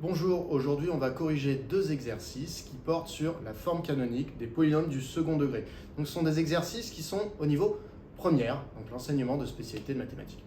Bonjour, aujourd'hui on va corriger deux exercices qui portent sur la forme canonique des polynômes du second degré. Donc ce sont des exercices qui sont au niveau première, donc l'enseignement de spécialité de mathématiques.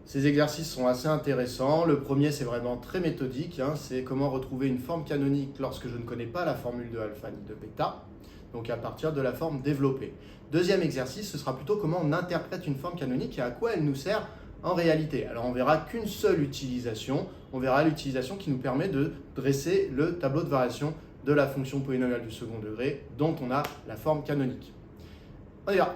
Ces exercices sont assez intéressants. Le premier c'est vraiment très méthodique, c'est comment retrouver une forme canonique lorsque je ne connais pas la formule de alpha ni de bêta, donc à partir de la forme développée. Deuxième exercice, ce sera plutôt comment on interprète une forme canonique et à quoi elle nous sert en réalité. Alors on verra qu'une seule utilisation, on verra l'utilisation qui nous permet de dresser le tableau de variation de la fonction polynomiale du second degré dont on a la forme canonique. On y va.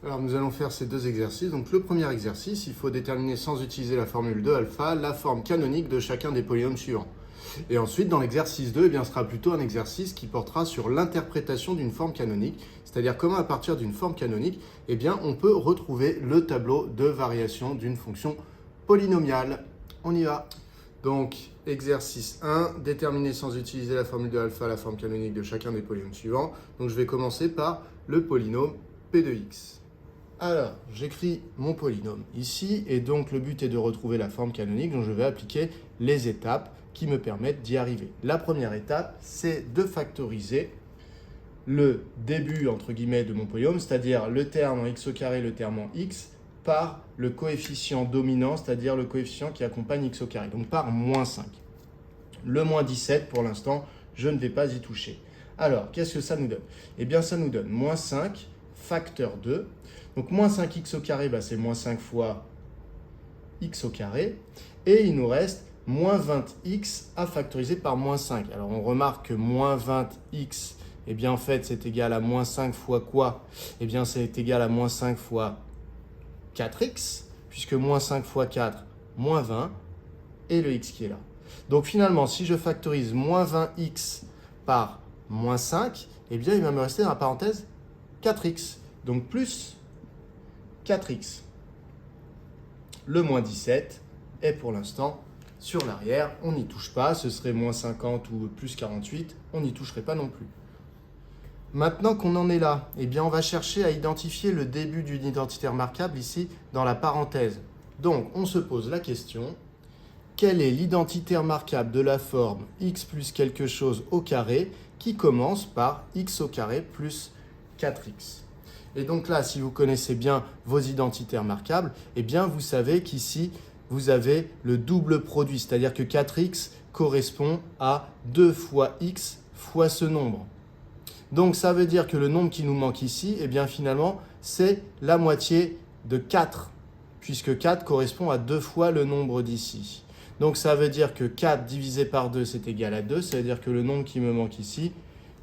Alors nous allons faire ces deux exercices. Donc le premier exercice, il faut déterminer sans utiliser la formule de alpha la forme canonique de chacun des polynômes suivants. Et ensuite, dans l'exercice 2, ce sera plutôt un exercice qui portera sur l'interprétation d'une forme canonique, c'est-à-dire comment à partir d'une forme canonique, on peut retrouver le tableau de variation d'une fonction polynomiale. On y va. Donc, exercice 1, déterminer sans utiliser la formule de alpha la forme canonique de chacun des polynômes suivants. Donc, je vais commencer par le polynôme P de x. Alors, j'écris mon polynôme ici, et donc le but est de retrouver la forme canonique, donc je vais appliquer les étapes qui me permettent d'y arriver. La première étape, c'est de factoriser le début, entre guillemets, de mon polynôme, c'est-à-dire le terme en x au carré, le terme en x, par le coefficient dominant, c'est-à-dire le coefficient qui accompagne x au carré, donc par moins 5. Le moins 17, pour l'instant, je ne vais pas y toucher. Alors, qu'est-ce que ça nous donne? Eh bien, ça nous donne moins 5 facteur 2. Donc, moins 5x au carré, c'est moins 5 fois x au carré. Et il nous reste moins 20x à factoriser par moins 5. Alors, on remarque que moins 20x, en fait, c'est égal à moins 5 fois quoi? C'est égal à moins 5 fois 4x, puisque moins 5 fois 4, moins 20, et le x qui est là. Donc, finalement, si je factorise moins 20x par moins 5, il va me rester dans la parenthèse 4x. Donc, plus 4x. Le moins 17 est pour l'instant sur l'arrière. On n'y touche pas. Ce serait moins 50 ou plus 48. On n'y toucherait pas non plus. Maintenant qu'on en est là, on va chercher à identifier le début d'une identité remarquable ici dans la parenthèse. Donc, on se pose la question, quelle est l'identité remarquable de la forme x plus quelque chose au carré qui commence par x au carré plus 4x? Et donc là, si vous connaissez bien vos identités remarquables, vous savez qu'ici, vous avez le double produit, c'est-à-dire que 4x correspond à 2 fois x fois ce nombre. Donc ça veut dire que le nombre qui nous manque ici, finalement, c'est la moitié de 4, puisque 4 correspond à 2 fois le nombre d'ici. Donc ça veut dire que 4 divisé par 2, c'est égal à 2, ça veut dire que le nombre qui me manque ici,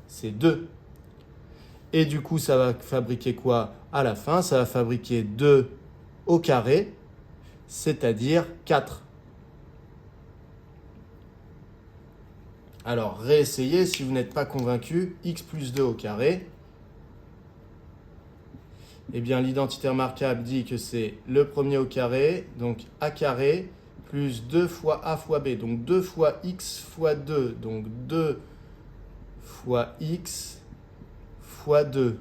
c'est 2. Et du coup, ça va fabriquer quoi à la fin? Ça va fabriquer 2 au carré, c'est-à-dire 4. Alors, réessayez si vous n'êtes pas convaincu. X plus 2 au carré. L'identité remarquable dit que c'est le premier au carré, donc a carré, plus 2 fois a fois b, donc 2 fois x fois 2, donc 2 fois x fois 2,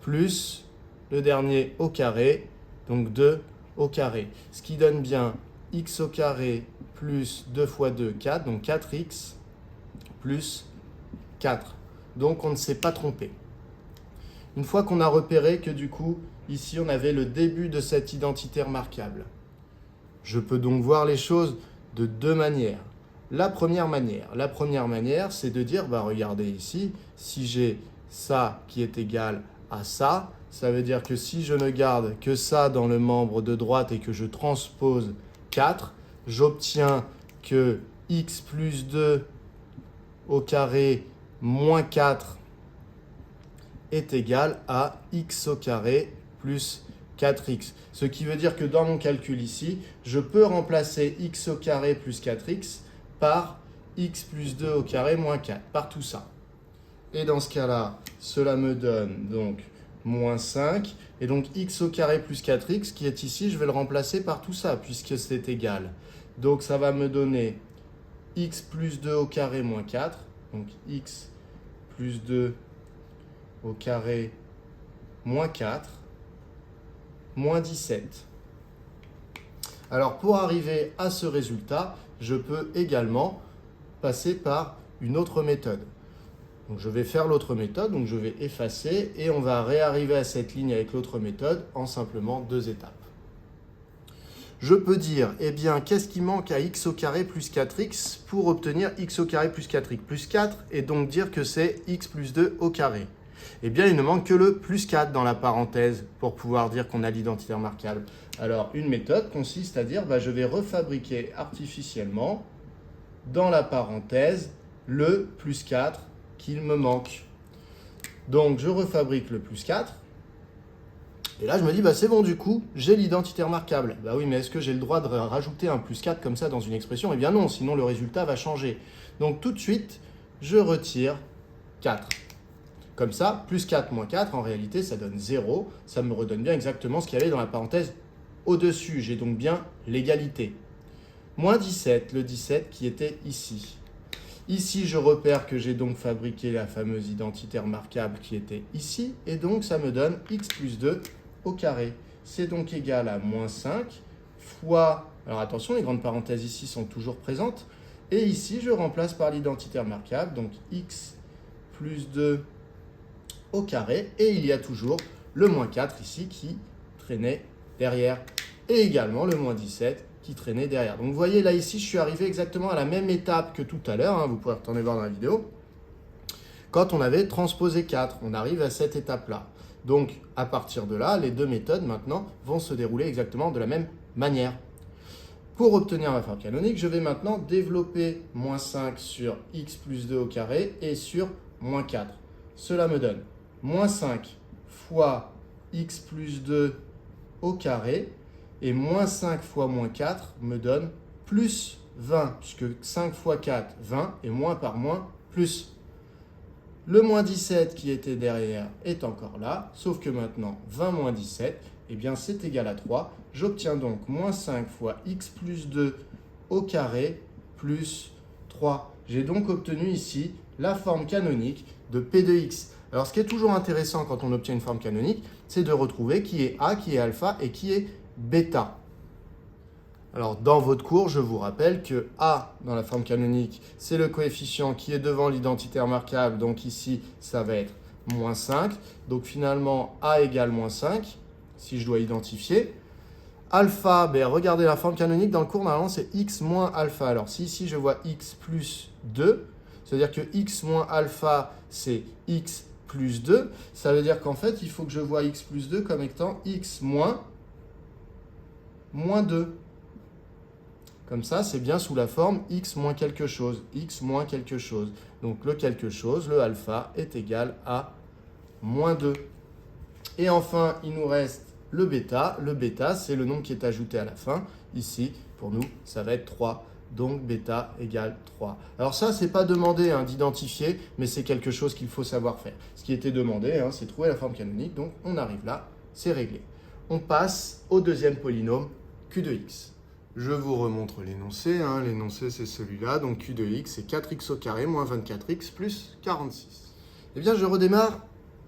plus le dernier au carré, donc 2 au carré. Ce qui donne bien x au carré plus 2 fois 2, 4, donc 4x plus 4. Donc on ne s'est pas trompé. Une fois qu'on a repéré que du coup, ici on avait le début de cette identité remarquable, je peux donc voir les choses de deux manières. La première manière, c'est de dire, regardez ici, si j'ai ça qui est égal à ça, ça veut dire que si je ne garde que ça dans le membre de droite et que je transpose 4, j'obtiens que x plus 2 au carré moins 4 est égal à x au carré plus 4x. Ce qui veut dire que dans mon calcul ici, je peux remplacer x au carré plus 4x par x plus 2 au carré moins 4, par tout ça. Et dans ce cas-là, cela me donne donc moins 5. Et donc x au carré plus 4x qui est ici, je vais le remplacer par tout ça puisque c'est égal. Donc ça va me donner x plus 2 au carré moins 4. Donc x plus 2 au carré moins 4 moins 17. Alors pour arriver à ce résultat, je peux également passer par une autre méthode. Donc je vais faire l'autre méthode, donc je vais effacer et on va réarriver à cette ligne avec l'autre méthode en simplement 2 étapes. Je peux dire, eh bien, qu'est-ce qui manque à x au carré plus 4x pour obtenir x au carré plus 4x plus 4 et donc dire que c'est x plus 2 au carré. Eh bien, il ne manque que le plus 4 dans la parenthèse pour pouvoir dire qu'on a l'identité remarquable. Alors, une méthode consiste à dire, je vais refabriquer artificiellement dans la parenthèse le plus 4 qu'il me manque. Donc, je refabrique le plus 4. Et là, je me dis, c'est bon, du coup, j'ai l'identité remarquable. Oui, mais est-ce que j'ai le droit de rajouter un plus 4 comme ça dans une expression? Eh bien non, sinon le résultat va changer. Donc, tout de suite, je retire 4. Comme ça, plus 4 moins 4, en réalité, ça donne 0. Ça me redonne bien exactement ce qu'il y avait dans la parenthèse au-dessus. J'ai donc bien l'égalité. Moins 17, le 17 qui était ici. Ici, je repère que j'ai donc fabriqué la fameuse identité remarquable qui était ici. Et donc, ça me donne x plus 2 au carré. C'est donc égal à moins 5 fois... Alors attention, les grandes parenthèses ici sont toujours présentes. Et ici, je remplace par l'identité remarquable. Donc, x plus 2 au carré. Et il y a toujours le moins 4 ici qui traînait derrière. Et également le moins 17 qui traînait derrière. Donc vous voyez là ici, je suis arrivé exactement à la même étape que tout à l'heure, vous pouvez retourner voir dans la vidéo. Quand on avait transposé 4, on arrive à cette étape-là. Donc à partir de là, les deux méthodes maintenant vont se dérouler exactement de la même manière. Pour obtenir ma forme canonique, je vais maintenant développer moins 5 sur x plus 2 au carré et sur moins 4. Cela me donne moins 5 fois x plus 2 au carré. Et moins 5 fois moins 4 me donne plus 20, puisque 5 fois 4, 20, et moins par moins, plus. Le moins 17 qui était derrière est encore là, sauf que maintenant, 20 moins 17, eh bien c'est égal à 3. J'obtiens donc moins 5 fois x plus 2 au carré plus 3. J'ai donc obtenu ici la forme canonique de P de x. Alors ce qui est toujours intéressant quand on obtient une forme canonique, c'est de retrouver qui est A, qui est alpha et qui est bêta. Alors, dans votre cours, je vous rappelle que A, dans la forme canonique, c'est le coefficient qui est devant l'identité remarquable. Donc ici, ça va être moins 5. Donc finalement, A égale moins 5, si je dois identifier. Alpha, regardez la forme canonique dans le cours, normalement, c'est x moins alpha. Alors, si ici, je vois x plus 2, c'est-à-dire que x moins alpha, c'est x plus 2. Ça veut dire qu'en fait, il faut que je vois x plus 2 comme étant x moins 2. Comme ça, c'est bien sous la forme x moins quelque chose, x moins quelque chose. Donc le quelque chose, le alpha, est égal à moins 2. Et enfin, il nous reste le bêta. Le bêta, c'est le nombre qui est ajouté à la fin. Ici, pour nous, ça va être 3. Donc bêta égale 3. Alors ça, c'est pas demandé d'identifier, mais c'est quelque chose qu'il faut savoir faire. Ce qui était demandé, c'est trouver la forme canonique. Donc on arrive là, c'est réglé. On passe au deuxième polynôme, q de x. Je vous remontre l'énoncé. L'énoncé, c'est celui-là. Donc q de x, c'est 4x au carré moins 24x plus 46. Eh bien, je redémarre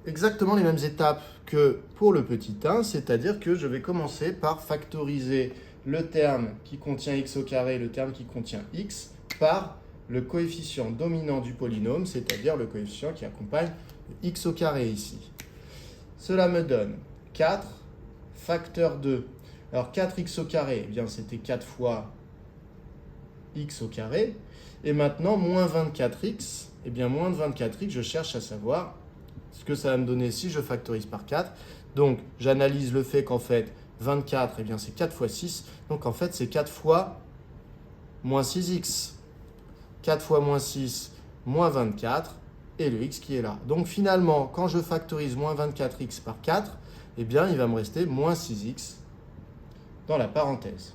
exactement les mêmes étapes que pour le petit 1, c'est-à-dire que je vais commencer par factoriser le terme qui contient x au carré et le terme qui contient x par le coefficient dominant du polynôme, c'est-à-dire le coefficient qui accompagne le x au carré ici. Cela me donne 4 facteur 2. Alors 4x au carré, eh bien c'était 4 fois x au carré. Et maintenant, moins 24x, eh bien moins de 24x, je cherche à savoir ce que ça va me donner si je factorise par 4. Donc j'analyse le fait qu'en fait, 24, eh bien c'est 4 fois 6. Donc en fait, c'est 4 fois moins 6x. 4 fois moins 6, moins 24, et le x qui est là. Donc finalement, quand je factorise moins 24x par 4, eh bien il va me rester moins 6x dans la parenthèse.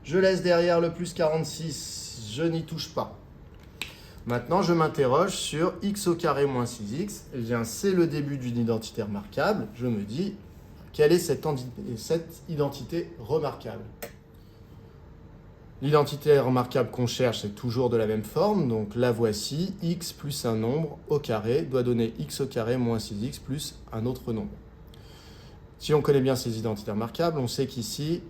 Je laisse derrière le plus 46, je n'y touche pas. Maintenant, je m'interroge sur x au carré moins 6x. Eh bien, c'est le début d'une identité remarquable. Je me dis, quelle est cette identité remarquable? L'identité remarquable qu'on cherche, c'est toujours de la même forme. Donc, la voici. X plus un nombre au carré doit donner x au carré moins 6x plus un autre nombre. Si on connaît bien ces identités remarquables, on sait qu'ici,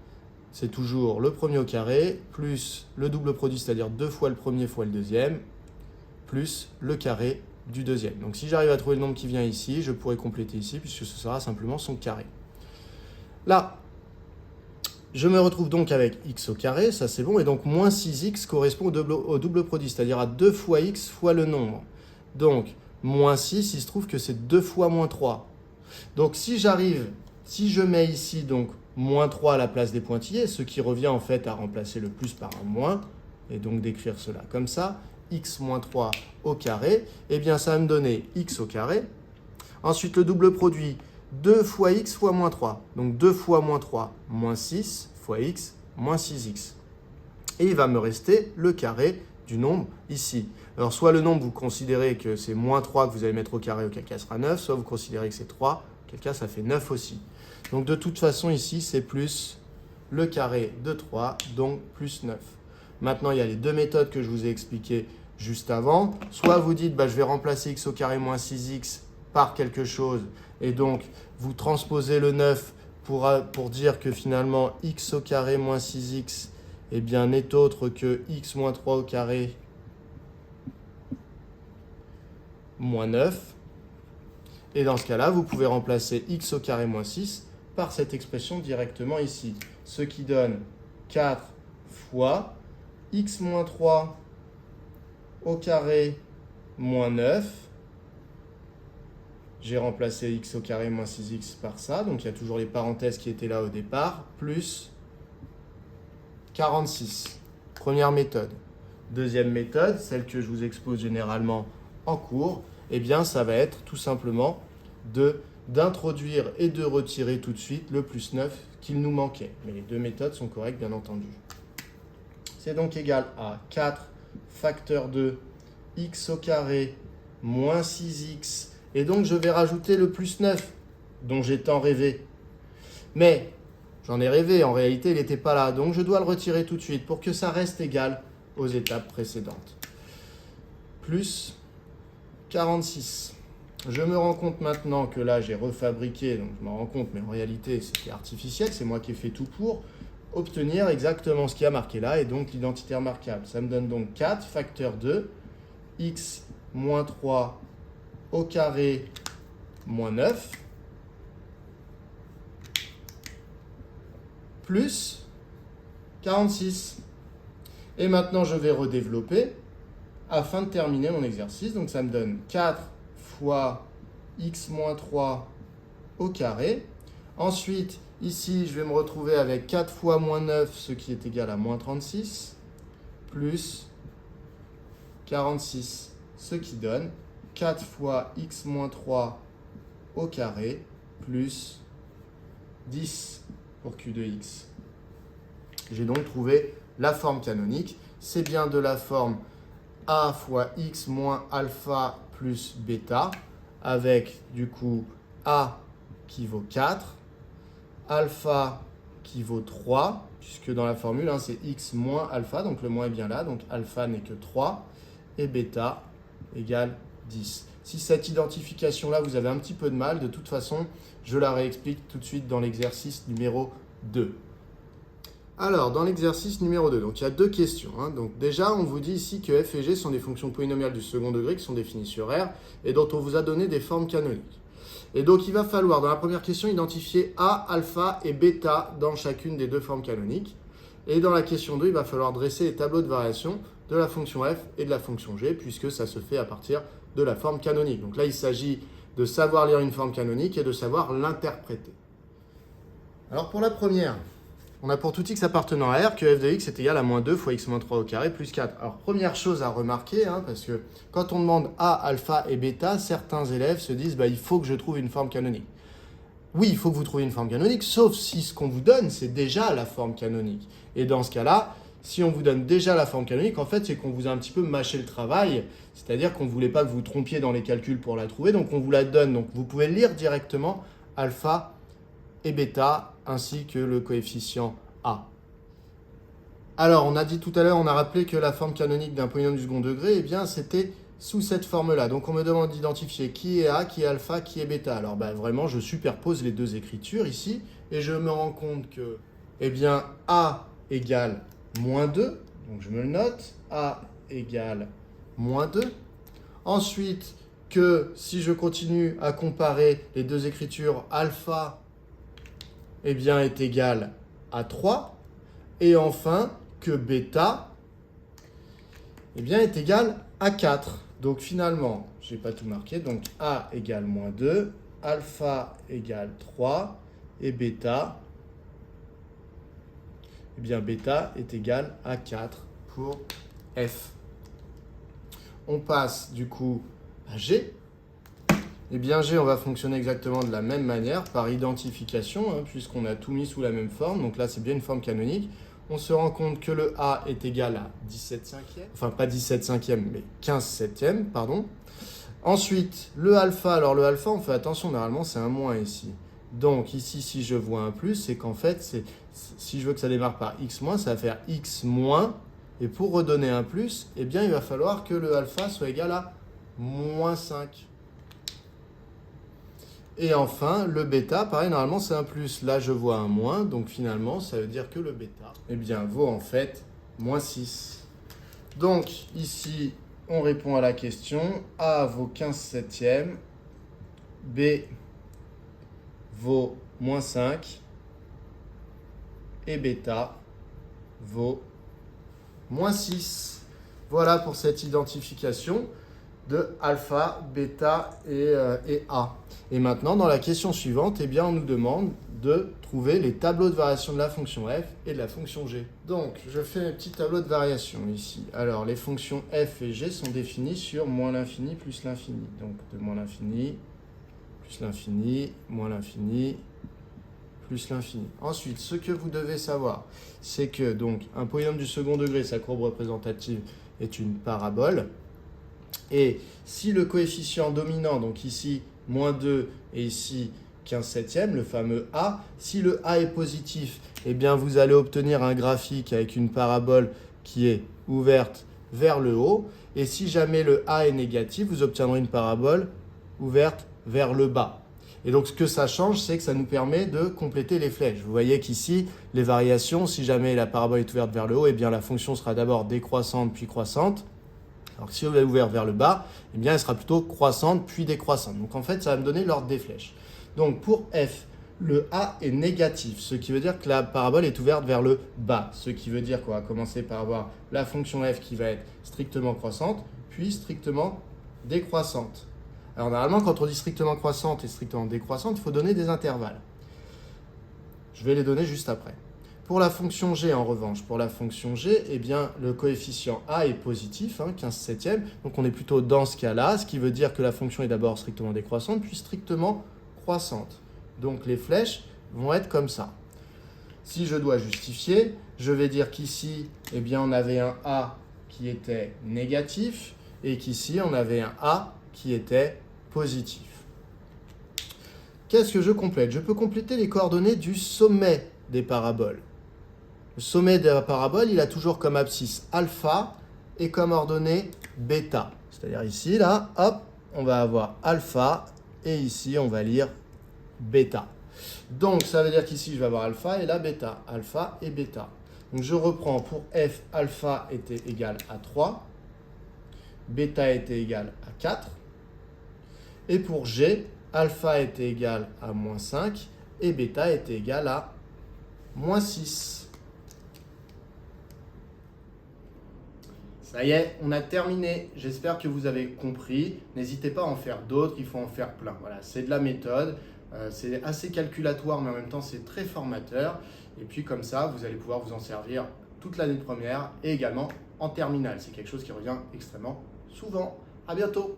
c'est toujours le premier au carré, plus le double produit, c'est-à-dire 2 fois le premier fois le deuxième, plus le carré du deuxième. Donc si j'arrive à trouver le nombre qui vient ici, je pourrais compléter ici, puisque ce sera simplement son carré. Là, je me retrouve donc avec x au carré, ça c'est bon, et donc moins 6x correspond au double produit, c'est-à-dire à 2 fois x fois le nombre. Donc, moins 6, il se trouve que c'est 2 fois moins 3. Donc si je mets ici donc moins 3 à la place des pointillés, ce qui revient en fait à remplacer le plus par un moins, et donc d'écrire cela comme ça, x moins 3 au carré, eh bien ça va me donner x au carré. Ensuite, le double produit, 2 fois x fois moins 3. Donc 2 fois moins 3, moins 6 fois x, moins 6x. Et il va me rester le carré du nombre ici. Alors soit le nombre, vous considérez que c'est moins 3 que vous allez mettre au carré, auquel cas ça sera 9, soit vous considérez que c'est 3, auquel cas ça fait 9 aussi. Donc de toute façon ici, c'est plus le carré de 3, donc plus 9. Maintenant, il y a les deux méthodes que je vous ai expliquées juste avant. Soit vous dites, je vais remplacer x au carré moins 6x par quelque chose, et donc vous transposez le 9 pour dire que finalement x au carré moins 6x eh bien, n'est autre que x moins 3 au carré moins 9. Et dans ce cas-là, vous pouvez remplacer x au carré moins 6 par cette expression directement ici. Ce qui donne 4 fois x moins 3 au carré moins 9. J'ai remplacé x au carré moins 6x par ça. Donc il y a toujours les parenthèses qui étaient là au départ. Plus 46. Première méthode. Deuxième méthode, celle que je vous expose généralement en cours, eh bien ça va être tout simplement d'introduire et de retirer tout de suite le plus 9 qu'il nous manquait. Mais les deux méthodes sont correctes, bien entendu. C'est donc égal à 4 facteur de x au carré moins 6x. Et donc, je vais rajouter le plus 9 dont j'ai tant rêvé. Mais j'en ai rêvé, en réalité, il n'était pas là. Donc, je dois le retirer tout de suite pour que ça reste égal aux étapes précédentes. Plus 46. Je me rends compte maintenant que là, j'ai refabriqué, donc je m'en rends compte, mais en réalité, c'était artificiel, c'est moi qui ai fait tout pour obtenir exactement ce qui a marqué là, et donc l'identité remarquable. Ça me donne donc 4 facteur de x moins 3 au carré moins 9 plus 46. Et maintenant, je vais redévelopper afin de terminer mon exercice. Donc, ça me donne 4 fois x moins 3 au carré. Ensuite, ici, je vais me retrouver avec 4 fois moins 9, ce qui est égal à moins 36, plus 46, ce qui donne 4 fois x moins 3 au carré, plus 10 pour q de x. J'ai donc trouvé la forme canonique. C'est bien de la forme a fois x moins alpha plus bêta, avec du coup a qui vaut 4, alpha qui vaut 3, puisque dans la formule, c'est x moins alpha, donc le moins est bien là, donc alpha n'est que 3, et bêta égale 10. Si cette identification-là, vous avez un petit peu de mal, de toute façon, je la réexplique tout de suite dans l'exercice numéro 2. Alors, dans l'exercice numéro 2, donc il y a deux questions. Donc déjà, on vous dit ici que f et g sont des fonctions polynomiales du second degré qui sont définies sur R et dont on vous a donné des formes canoniques. Et donc, il va falloir, dans la première question, identifier A, alpha et bêta dans chacune des deux formes canoniques. Et dans la question 2, il va falloir dresser les tableaux de variation de la fonction f et de la fonction g, puisque ça se fait à partir de la forme canonique. Donc là, il s'agit de savoir lire une forme canonique et de savoir l'interpréter. Alors, pour la première, on a pour tout x appartenant à R que f de x est égal à moins 2 fois x moins 3 au carré plus 4. Alors, première chose à remarquer, parce que quand on demande A, alpha et bêta, certains élèves se disent il faut que je trouve une forme canonique. Oui, il faut que vous trouviez une forme canonique, sauf si ce qu'on vous donne, c'est déjà la forme canonique. Et dans ce cas-là, si on vous donne déjà la forme canonique, en fait, c'est qu'on vous a un petit peu mâché le travail, c'est-à-dire qu'on ne voulait pas que vous trompiez dans les calculs pour la trouver, donc on vous la donne. Donc, vous pouvez lire directement alpha et bêta, ainsi que le coefficient A. Alors, on a dit tout à l'heure, on a rappelé que la forme canonique d'un polynôme du second degré, c'était sous cette forme-là. Donc, on me demande d'identifier qui est A, qui est alpha, qui est bêta. Alors, vraiment, je superpose les deux écritures ici, et je me rends compte que eh bien A égale moins 2. Donc je me le note. A égale moins 2. Ensuite, que si je continue à comparer les deux écritures, alpha eh bien, est égal à 3. Et enfin, que bêta eh bien, est égal à 4. Donc finalement, je n'ai pas tout marqué. Donc A égale moins 2, alpha égale 3 et bêta, eh bien, bêta est égal à 4 pour F. On passe du coup à G. Eh bien, G, on va fonctionner exactement de la même manière, par identification, puisqu'on a tout mis sous la même forme. Donc là, c'est bien une forme canonique. On se rend compte que le A est égal à 17 cinquièmes. Enfin, pas 17 cinquièmes, mais 15 septièmes, pardon. Ensuite, le alpha. Alors, le alpha, on fait attention, normalement, c'est un moins ici. Donc, ici, si je vois un plus, c'est qu'en fait, si je veux que ça démarre par x moins, ça va faire x moins. Et pour redonner un plus, eh bien, il va falloir que le alpha soit égal à moins 5. Et enfin, le bêta, pareil, normalement c'est un plus. Là, je vois un moins, donc finalement, ça veut dire que le bêta, eh bien, vaut en fait moins 6. Donc, ici, on répond à la question. A vaut 15 septièmes, B vaut moins 5, et bêta vaut moins 6. Voilà pour cette identification de alpha, bêta et A. Et maintenant, dans la question suivante, eh bien, on nous demande de trouver les tableaux de variation de la fonction f et de la fonction g. Donc, je fais mes petits tableaux de variation ici. Alors, les fonctions f et g sont définies sur moins l'infini plus l'infini. Donc, de moins l'infini plus l'infini, moins l'infini plus l'infini. Ensuite, ce que vous devez savoir, c'est que donc un polynôme du second degré, sa courbe représentative est une parabole. Et si le coefficient dominant, donc ici moins 2 et ici 15 septièmes, le fameux A, si le A est positif, eh bien vous allez obtenir un graphique avec une parabole qui est ouverte vers le haut. Et si jamais le A est négatif, vous obtiendrez une parabole ouverte vers le bas. Et donc ce que ça change, c'est que ça nous permet de compléter les flèches. Vous voyez qu'ici, les variations, si jamais la parabole est ouverte vers le haut, eh bien la fonction sera d'abord décroissante puis croissante. Alors que si elle est ouverte vers le bas, eh bien elle sera plutôt croissante puis décroissante. Donc en fait, ça va me donner l'ordre des flèches. Donc pour f, le A est négatif, ce qui veut dire que la parabole est ouverte vers le bas. Ce qui veut dire qu'on va commencer par avoir la fonction f qui va être strictement croissante, puis strictement décroissante. Alors normalement, quand on dit strictement croissante et strictement décroissante, il faut donner des intervalles. Je vais les donner juste après. Pour la fonction g, en revanche, pour la fonction g, eh bien, le coefficient a est positif, 15 septièmes, donc on est plutôt dans ce cas-là, ce qui veut dire que la fonction est d'abord strictement décroissante, puis strictement croissante. Donc les flèches vont être comme ça. Si je dois justifier, je vais dire qu'ici, eh bien, on avait un a qui était négatif, et qu'ici, on avait un a qui était positif. Qu'est-ce que je complète? Je peux compléter les coordonnées du sommet des paraboles. Le sommet de la parabole, il a toujours comme abscisse alpha et comme ordonnée bêta. C'est-à-dire ici, là, hop, on va avoir alpha et ici, on va lire bêta. Donc, ça veut dire qu'ici, je vais avoir alpha et là, bêta. Alpha et bêta. Donc, je reprends pour f, alpha était égal à 3, bêta était égal à 4. Et pour g, alpha était égal à moins 5 et bêta était égal à moins 6. Ça y est, on a terminé. J'espère que vous avez compris. N'hésitez pas à en faire d'autres, il faut en faire plein. Voilà, c'est de la méthode, c'est assez calculatoire, mais en même temps, c'est très formateur. Et puis comme ça, vous allez pouvoir vous en servir toute l'année de première et également en terminale. C'est quelque chose qui revient extrêmement souvent. À bientôt.